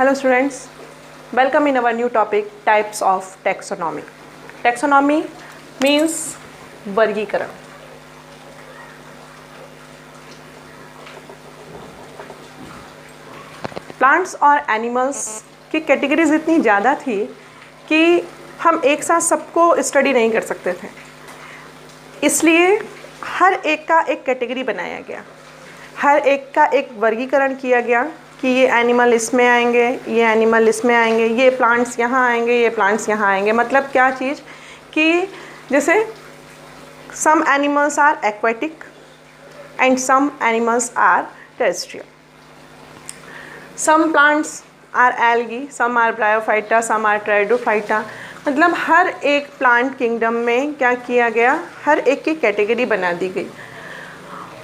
Hello students, welcome in our new topic types of taxonomy. Taxonomy means वर्गीकरण. Plants और animals की categories इतनी ज़्यादा थी कि हम एक साथ सबको स्टडी नहीं कर सकते थे, इसलिए हर एक का एक कैटेगरी बनाया गया, हर एक का एक वर्गीकरण किया गया कि ये एनिमल इसमें आएंगे, ये एनिमल इसमें आएंगे, ये प्लांट्स यहाँ आएंगे, ये प्लांट्स यहाँ आएंगे. मतलब क्या चीज़ कि जैसे some animals are aquatic and some animals are terrestrial, some plants are algae, some are bryophyta, some are pteridophyta. मतलब हर एक प्लांट किंगडम में क्या किया गया, हर एक की कैटेगरी बना दी गई.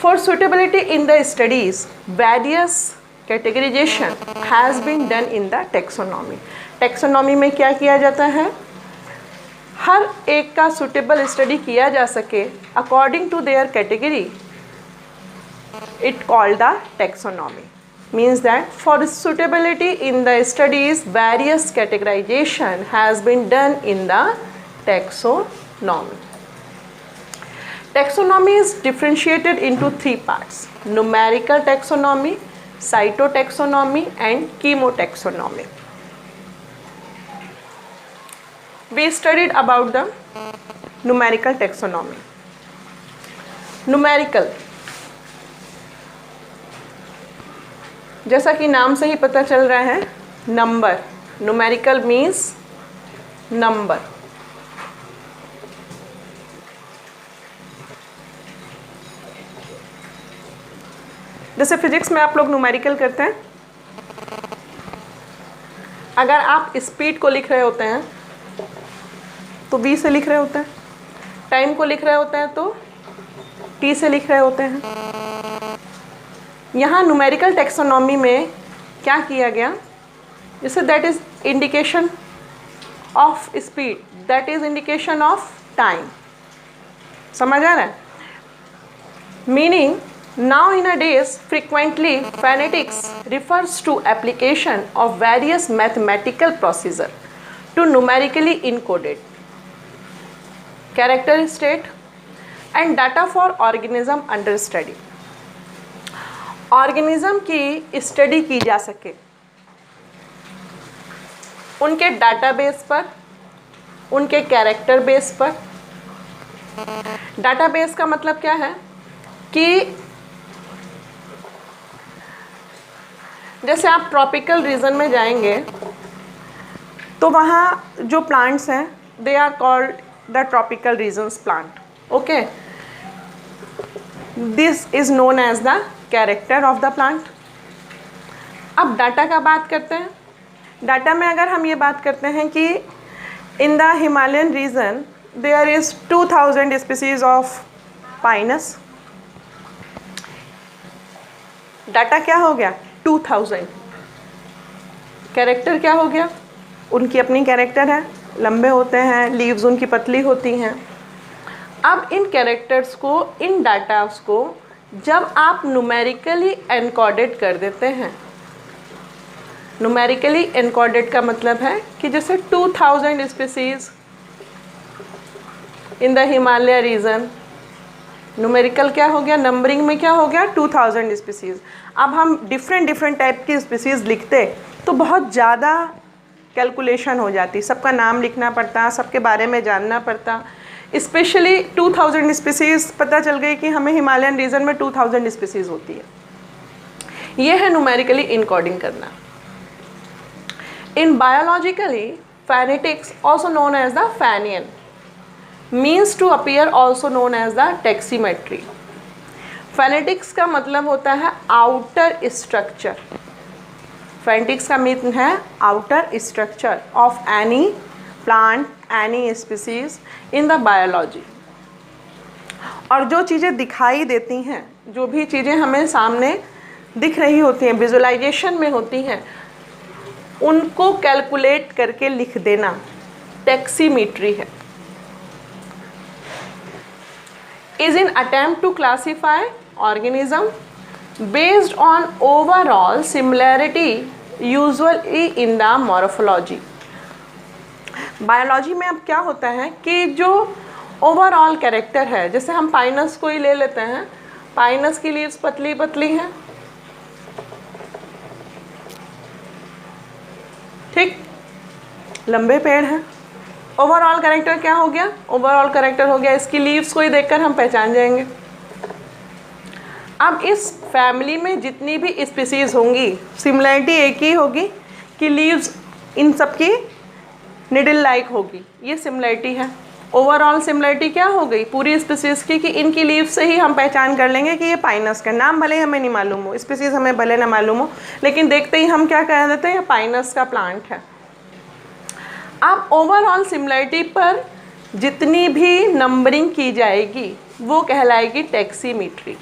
For suitability in the studies various categorization has been done in the taxonomy. Taxonomy में क्या किया जाता है, हर एक का सुटेबल स्टडी किया जा सके according to their category, it called the taxonomy. Means that for suitability in the studies various categorization has been done in the taxonomy. Taxonomy is differentiated into three parts: numerical taxonomy, cytotaxonomy and chemotaxonomy. We studied about the numerical taxonomy. Numerical, जैसा कि नाम से ही पता चल रहा है, number. Numerical means number. जैसे physics में आप लोग न्यूमेरिकल करते हैं, अगर आप स्पीड को लिख रहे होते हैं तो v से लिख रहे होते हैं, टाइम को लिख रहे होते हैं तो t से लिख रहे होते हैं. यहाँ न्यूमेरिकल टेक्सोनॉमी में क्या किया गया, जैसे that is indication of speed, that is indication of time. समझ आ रहा है? Meaning now in a days frequently phonetics refers to application of various mathematical procedure to numerically encoded character state and data for organism under study. Organism की study की जा सके उनके database पर, उनके कैरेक्टर बेस पर. डाटाबेस का मतलब क्या है कि जैसे आप ट्रॉपिकल रीजन में जाएंगे तो वहाँ जो प्लांट्स हैं they are called the tropical regions plant. Okay, this is known as the character of the plant. अब डाटा का बात करते हैं. डाटा में अगर हम ये बात करते हैं कि in the Himalayan region there is 2000 species of Pinus. Data क्या हो गया, 2000. कैरेक्टर क्या हो गया, उनकी अपनी कैरेक्टर है, लंबे होते हैं, लीव्स उनकी पतली होती हैं. अब इन कैरेक्टर्स को, इन डाटास को जब आप न्यूमेरिकली एनकोडेड कर देते हैं, न्यूमेरिकली एनकोडेड का मतलब है कि जैसे 2000 species in the Himalaya region, numerical क्या हो गया, नंबरिंग में क्या हो गया, 2000 स्पीसीज. अब हम डिफरेंट टाइप की स्पीसीज लिखते तो बहुत ज़्यादा कैलकुलेशन हो जाती, सबका नाम लिखना पड़ता, सबके बारे में जानना पड़ता. स्पेशली 2000 स्पीसीज़ पता चल गई कि हमें हिमालयन रीजन में 2000 स्पीसीज़ होती है. ये है न्यूमेरिकली इनकोडिंग करना. इन biologically phonetics also known as the Fanian means to appear also known as the taximetry. phonetics का मतलब होता है आउटर स्ट्रक्चर. phonetics का मीन है outer structure of any plant, any species in the biology. और जो चीज़ें दिखाई देती हैं, जो भी चीज़ें हमें सामने दिख रही होती हैं, विजुअलाइजेशन में होती हैं, उनको कैलकुलेट करके लिख देना टैक्सीमीट्री है. Is an attempt to classify organism based on overall similarity usually in the morphology. Biology में अब क्या होता है कि जो ओवरऑल कैरेक्टर है, जैसे हम पाइनस को ही ले लेते हैं, पाइनस की लीव्स पतली पतली हैं, ठीक, लंबे पेड़ हैं। ओवरऑल कैरेक्टर क्या हो गया? ओवरऑल कैरेक्टर हो गया, इसकी लीव्स को ही देखकर हम पहचान जाएंगे। अब इस फैमिली में जितनी भी स्पीसीज होंगी, सिमिलरिटी एक ही होगी कि लीव्स इन सब की निडल लाइक होगी, ये सिमिलरिटी है। ओवरऑल सिमिलरिटी क्या हो गई पूरी स्पीसीज की कि इनकी लीव्स से ही हम पहचान कर लेंगे कि ये पाइनस का, नाम भले हमें नहीं मालूम हो, स्पीसीज हमें भले ना मालूम हो, लेकिन देखते ही हम क्या कह देते हैं, ये पाइनस का प्लांट है। अब ओवरऑल सिमिलरिटी पर जितनी भी नंबरिंग की जाएगी वो कहलाएगी टैक्सीमीट्री।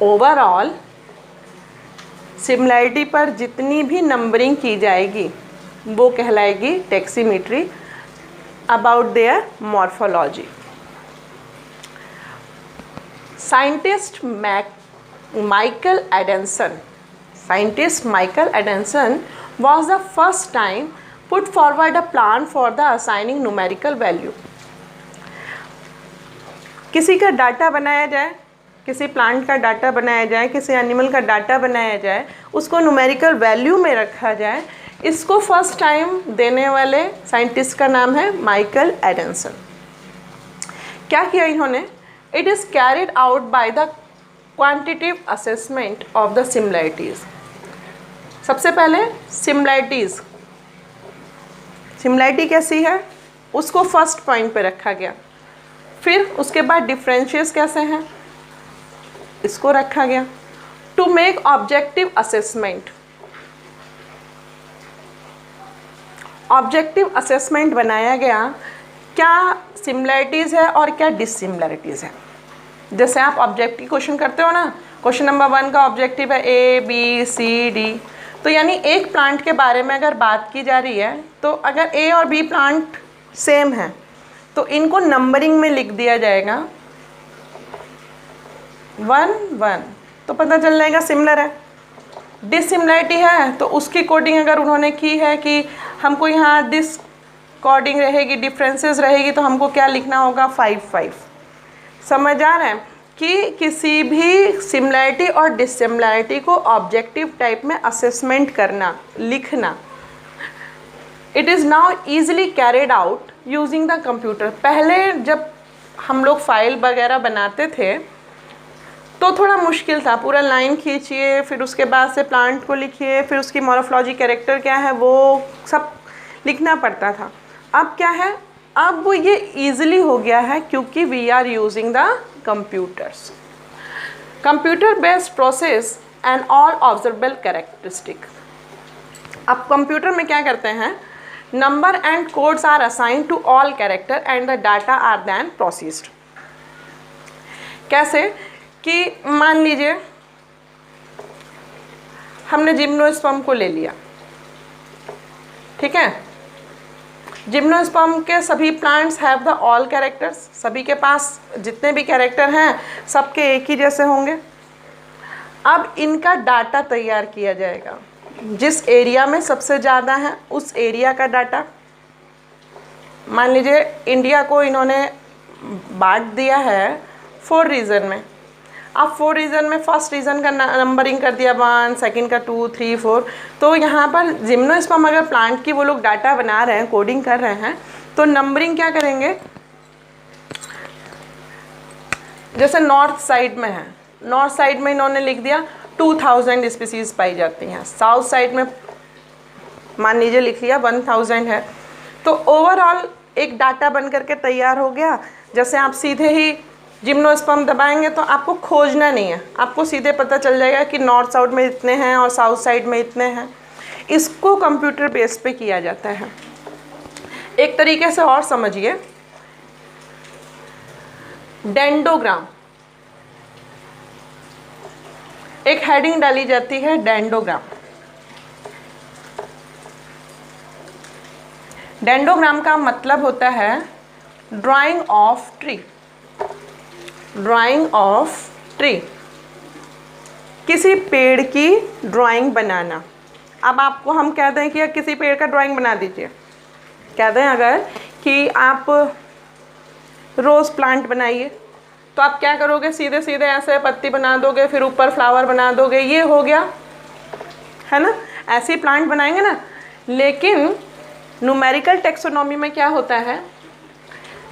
ओवरऑल सिमिलरिटी पर जितनी भी नंबरिंग की जाएगी वो कहलाएगी taximetry about their morphology. Scientist Michael Adanson was the first time put forward a plan for the assigning numerical value। किसी का डाटा बनाया जाए, किसी प्लांट का डाटा बनाया जाए, किसी एनिमल का डाटा बनाया जाए, उसको न्यूमेरिकल वैल्यू में रखा जाए, इसको फर्स्ट टाइम देने वाले साइंटिस्ट का नाम है माइकल एडेंसन। क्या किया इन्होंने? It is carried out by the quantitative assessment of the similarities. सबसे पहले सिमिलरिटी कैसी है उसको फर्स्ट पॉइंट पे रखा गया, फिर उसके बाद डिफरेंशियस कैसे हैं इसको रखा गया। To make objective assessment, objective assessment बनाया गया, क्या सिमिलरिटीज़ है और क्या डिससिमिलरिटीज़ है। जैसे आप ऑब्जेक्टिव क्वेश्चन करते हो ना, क्वेश्चन नंबर 1 का ऑब्जेक्टिव है ABCD, तो यानी एक प्लांट के बारे में अगर बात की जा रही है तो अगर A और B प्लांट सेम है तो इनको नंबरिंग में लिख दिया जाएगा 1-1, तो पता चल जाएगा सिमिलर है। डिससिमिलरिटी है तो उसकी कोडिंग अगर उन्होंने की है कि हमको यहाँ डिस कोडिंग रहेगी, डिफरेंसेस रहेगी, तो हमको क्या लिखना होगा 5-5। समझ आ रहा है कि किसी भी सिमिलरिटी और डिससिमिलरिटी को ऑब्जेक्टिव टाइप में असेसमेंट करना, लिखना, it is now easily carried out using the computer. पहले जब हम लोग फाइल वगैरह बनाते थे तो थोड़ा मुश्किल था, पूरा लाइन खींचिए, फिर उसके बाद से प्लांट को लिखिए, फिर उसकी मॉर्फोलॉजी कैरेक्टर क्या है वो सब लिखना पड़ता था। अब क्या है, अब वो ये ईजिली हो गया है क्योंकि we are using the computers, computer based process and all observable characteristic. अब कंप्यूटर में क्या करते हैं, number and codes are assigned to all character and the data are then processed. कैसे कि मान लीजिए हमने जिम्नोस्पर्म को ले लिया, ठीक है, जिम्नोस्पर्म के सभी plants have the all characters, सभी के पास जितने भी कैरेक्टर हैं सबके एक ही जैसे होंगे। अब इनका डाटा तैयार किया जाएगा, जिस एरिया में सबसे ज़्यादा है उस एरिया का डाटा। मान लीजिए इंडिया को इन्होंने बांट दिया है 4 रीजन में। अब 4 रीजन में फर्स्ट रीजन का नंबरिंग कर दिया 1, सेकंड का 2, 3, 4। तो यहाँ पर जिम्नोस्पर्म अगर प्लांट की वो लोग डाटा बना रहे हैं, कोडिंग कर रहे हैं, तो नंबरिंग क्या करेंगे, जैसे नॉर्थ साइड में है, नॉर्थ साइड में इन्होंने लिख दिया 2000 स्पीसीज पाई जाती हैं, साउथ साइड में मान लीजिए लिख लिया 1000 है। तो ओवरऑल एक डाटा बन करके तैयार हो गया। जैसे आप सीधे ही जिम्नोस्पर्म दबाएंगे तो आपको खोजना नहीं है, आपको सीधे पता चल जाएगा कि नॉर्थ साउथ में इतने हैं और साउथ साइड में इतने हैं। इसको कंप्यूटर बेस पे किया जाता है। एक तरीके से और समझिए, डेंडोग्राम, एक हेडिंग डाली जाती है डेंडोग्राम। डेंडोग्राम का मतलब होता है drying of tree, drying of tree. किसी पेड़ की ड्राइंग बनाना। अब आपको हम कह दें कि किसी पेड़ का ड्राइंग बना दीजिए, कह दें अगर कि आप रोज़ प्लांट बनाइए, तो आप क्या करोगे, सीधे सीधे ऐसे पत्ती बना दोगे, फिर ऊपर फ्लावर बना दोगे, ये हो गया, है ना, ऐसे ही प्लांट बनाएंगे ना। लेकिन न्यूमेरिकल टेक्सोनॉमी में क्या होता है,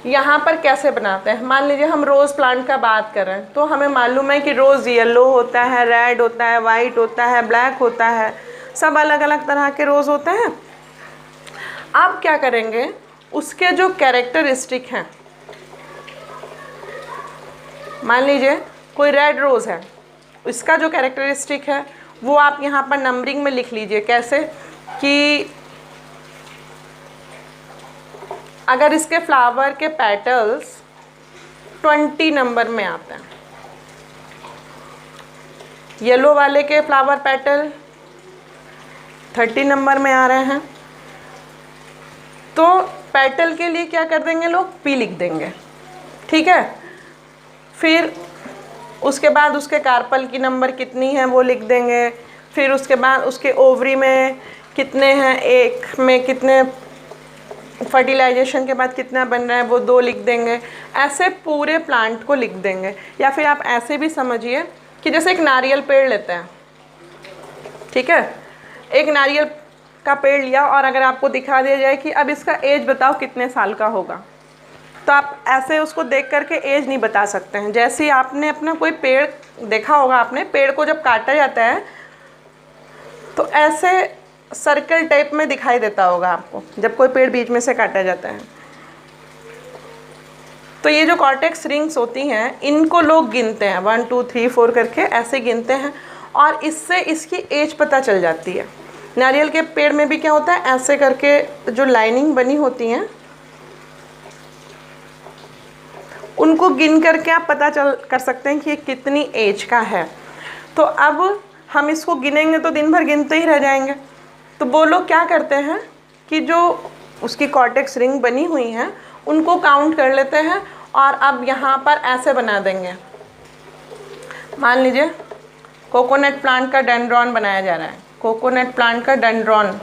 यहाँ पर कैसे बनाते हैं, मान लीजिए हम रोज़ प्लांट का बात कर रहे हैं, तो हमें मालूम है कि रोज़ येलो होता है, रेड होता है, वाइट होता है, ब्लैक होता है, सब अलग अलग तरह के रोज़ होते हैं। आप क्या करेंगे, उसके जो कैरेक्टरिस्टिक हैं, मान लीजिए कोई रेड रोज़ है, इसका जो कैरेक्टरिस्टिक है वो आप यहाँ पर नंबरिंग में लिख लीजिए। कैसे कि अगर इसके फ्लावर के पेटल्स 20 नंबर में आते हैं, येलो वाले के फ्लावर पेटल 30 नंबर में आ रहे हैं, तो पेटल के लिए क्या कर देंगे लोग, पी लिख देंगे, ठीक है। फिर उसके बाद उसके कार्पल की नंबर कितनी है वो लिख देंगे, फिर उसके बाद उसके ओवरी में कितने हैं, एक में कितने, फर्टिलाइजेशन के बाद कितना बन रहा है वो 2 लिख देंगे। ऐसे पूरे प्लांट को लिख देंगे। या फिर आप ऐसे भी समझिए कि जैसे एक नारियल पेड़ लेते हैं, ठीक है, एक नारियल का पेड़ लिया और अगर आपको दिखा दिया जाए कि अब इसका एज बताओ कितने साल का होगा, तो आप ऐसे उसको देख करके एज नहीं बता सकते हैं। जैसे ही आपने अपना कोई पेड़ देखा होगा, आपने पेड़ को जब काटा जाता है तो ऐसे सर्कल टाइप में दिखाई देता होगा आपको, जब कोई पेड़ बीच में से काटा जाता है। तो ये जो कॉर्टेक्स रिंग्स होती हैं, इनको लोग गिनते हैं 1 2 3 4 करके ऐसे गिनते हैं, और इससे इसकी एज पता चल जाती है। नारियल के पेड़ में भी क्या होता है, ऐसे करके जो लाइनिंग बनी होती हैं उनको गिन करके आप पता कर सकते हैं कि ये कितनी एज का है। तो अब हम इसको गिनेंगे तो दिन भर गिनते ही रह जाएंगे। तो वो लोग क्या करते हैं कि जो उसकी कॉर्टेक्स रिंग बनी हुई हैं उनको काउंट कर लेते हैं, और अब यहाँ पर ऐसे बना देंगे। मान लीजिए कोकोनट प्लांट का डेंड्रॉन बनाया जा रहा है, कोकोनट प्लांट का डेंड्रॉन,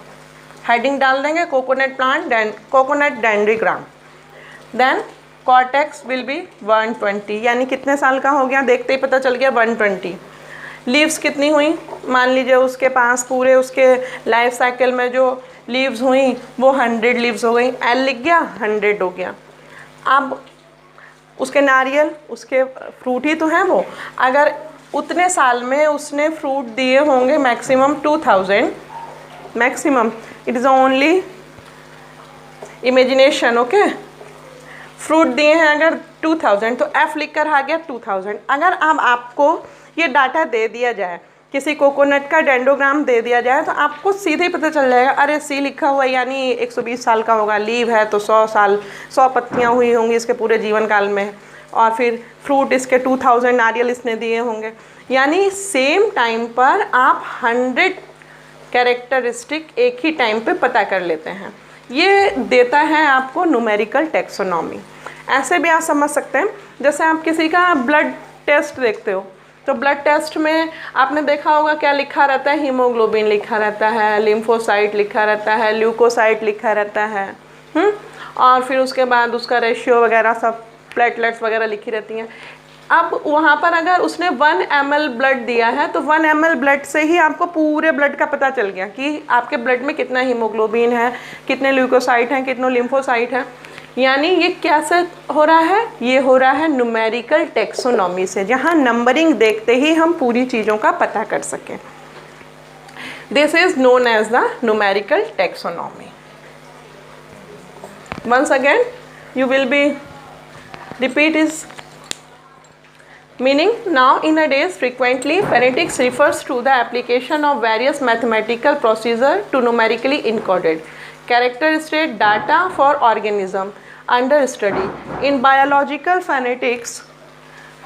हेडिंग डाल देंगे coconut plant coconut dendrogram, then cortex will be 120, यानी कितने साल का हो गया, देखते ही पता चल गया 120। लीव्स कितनी हुई, मान लीजिए उसके पास पूरे उसके लाइफ साइकिल में जो लीव्स हुई वो 100 लीव्स हो गई, एल लिख गया, 100 हो गया। अब उसके नारियल, उसके फ्रूट ही तो हैं वो, अगर उतने साल में उसने फ्रूट दिए होंगे maximum 2000, maximum, it is only imagination, okay. Fruit दिए हैं अगर 2000, तो एफ लिख कर आ गया 2000। अगर अब आपको ये डाटा दे दिया जाए, किसी कोकोनट का डेंड्रोग्राम दे दिया जाए, तो आपको सीधे पता चल जाएगा, अरे सी लिखा हुआ यानी 120 साल का होगा, लीव है तो 100 साल, 100 पत्तियाँ हुई होंगी इसके पूरे जीवन काल में, और फिर फ्रूट इसके 2000 नारियल इसने दिए होंगे, यानी सेम टाइम पर आप 100 कैरेक्टरिस्टिक एक ही टाइम पे पता कर लेते हैं। ये देता है आपको न्यूमेरिकल टेक्सोनॉमी। ऐसे भी आप समझ सकते हैं, जैसे आप किसी का ब्लड टेस्ट देखते हो, तो ब्लड टेस्ट में आपने देखा होगा क्या लिखा रहता है, हीमोग्लोबिन लिखा रहता है, लिम्फोसाइट लिखा रहता है, ल्यूकोसाइट लिखा रहता है, और फिर उसके बाद उसका रेशियो वगैरह सब, प्लेटलेट्स वगैरह लिखी रहती हैं। अब वहाँ पर अगर उसने 1 ml ब्लड दिया है, तो 1 ml ब्लड से ही आपको पूरे ब्लड का पता चल गया कि आपके ब्लड में कितना हीमोग्लोबिन है, कितने ल्यूकोसाइट हैं, कितने लिम्फोसाइट हैं। यानी ये कैसे हो रहा है, ये हो रहा है न्यूमेरिकल टेक्सोनॉमी से, जहाँ नंबरिंग देखते ही हम पूरी चीज़ों का पता कर सकें। This is known as the numerical taxonomy. Once again you will be repeat is meaning. Now in a days frequently phonetics refers to the application of various mathematical procedure to numerically encoded characteristic data for organism under study. In biological phonetics,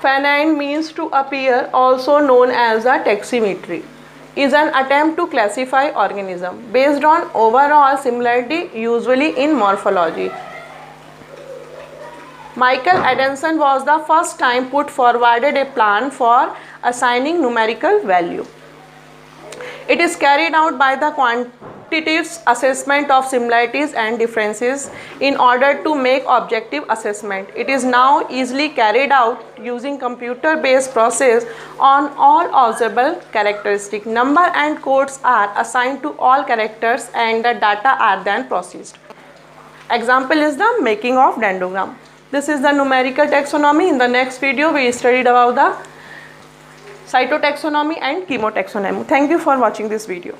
phoneme means to appear, also known as a taximetry, is an attempt to classify organism based on overall similarity, usually in morphology. Michael Adamson was the first time put forwarded a plan for assigning numerical value. It is carried out by the quantitative assessment of similarities and differences in order to make objective assessment. It is now easily carried out using computer-based process on all observable characteristics. Number and codes are assigned to all characters and the data are then processed. Example is the making of dendrogram. This is the numerical taxonomy. In the next video, we studied about the cytotaxonomy and chemotaxonomy. Thank you for watching this video.